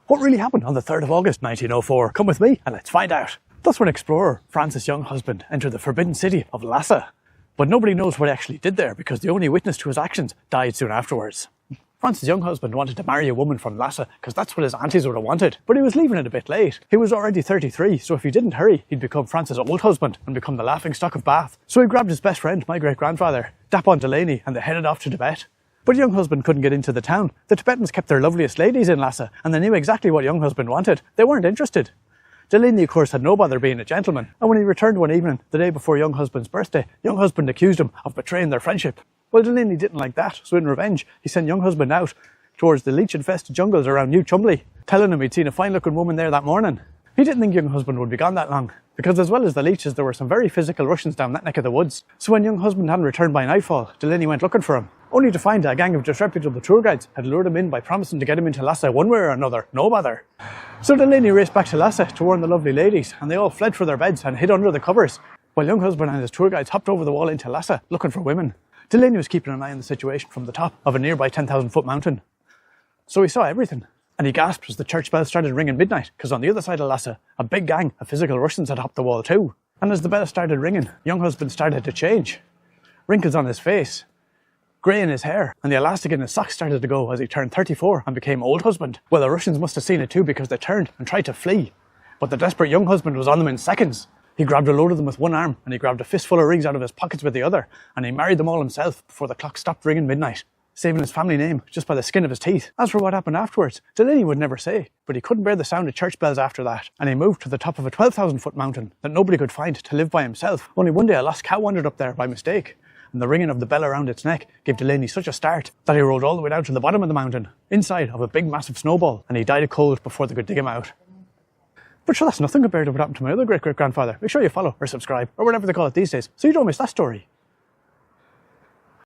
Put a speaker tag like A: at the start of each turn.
A: What really happened on the 3rd of August 1904? Come with me and let's find out. That's when explorer Francis Younghusband entered the forbidden city of Lhasa. But nobody knows what he actually did there because the only witness to his actions died soon afterwards. Francis Younghusband wanted to marry a woman from Lhasa because that's what his aunties would have wanted, but he was leaving it a bit late. He was already 33, so if he didn't hurry, he'd become Francis' old husband and become the laughingstock of Bath. So he grabbed his best friend, my great-grandfather, Dapon Delaney, and they headed off to Tibet. But Younghusband couldn't get into the town. The Tibetans kept their loveliest ladies in Lhasa, and they knew exactly what Younghusband wanted. They weren't interested. Delaney, of course, had no bother being a gentleman, and when he returned one evening, the day before Younghusband's birthday, Younghusband accused him of betraying their friendship. Well, Delaney didn't like that, so in revenge, he sent Younghusband out towards the leech-infested jungles around New Chumley, telling him he'd seen a fine-looking woman there that morning. He didn't think Younghusband would be gone that long, because as well as the leeches, there were some very physical Russians down that neck of the woods. So when Younghusband hadn't returned by nightfall, Delaney went looking for him, only to find a gang of disreputable tour guides had lured him in by promising to get him into Lhasa one way or another, no bother. So Delaney raced back to Lhasa to warn the lovely ladies, and they all fled for their beds and hid under the covers, while Younghusband and his tour guides hopped over the wall into Lhasa looking for women. Delaney was keeping an eye on the situation from the top of a nearby 10,000-foot mountain. So he saw everything, and he gasped as the church bell started ringing midnight, because on the other side of Lhasa, a big gang of physical Russians had hopped the wall too. And as the bell started ringing, Younghusband started to change. Wrinkles on his face, grey in his hair, and the elastic in his socks started to go as he turned 34 and became old husband. Well, the Russians must have seen it too because they turned and tried to flee. But the desperate Younghusband was on them in seconds. He grabbed a load of them with one arm, and he grabbed a fistful of rings out of his pockets with the other, and he married them all himself before the clock stopped ringing midnight, saving his family name just by the skin of his teeth. As for what happened afterwards, Delaney would never say, but he couldn't bear the sound of church bells after that, and he moved to the top of a 12,000-foot mountain that nobody could find to live by himself. Only one day a lost cow wandered up there by mistake, and the ringing of the bell around its neck gave Delaney such a start that he rode all the way down to the bottom of the mountain, inside of a big massive snowball, and he died of cold before they could dig him out. But sure, that's nothing compared to what happened to my other great-great-grandfather. Make sure you follow or subscribe, or whatever they call it these days, so you don't miss that story.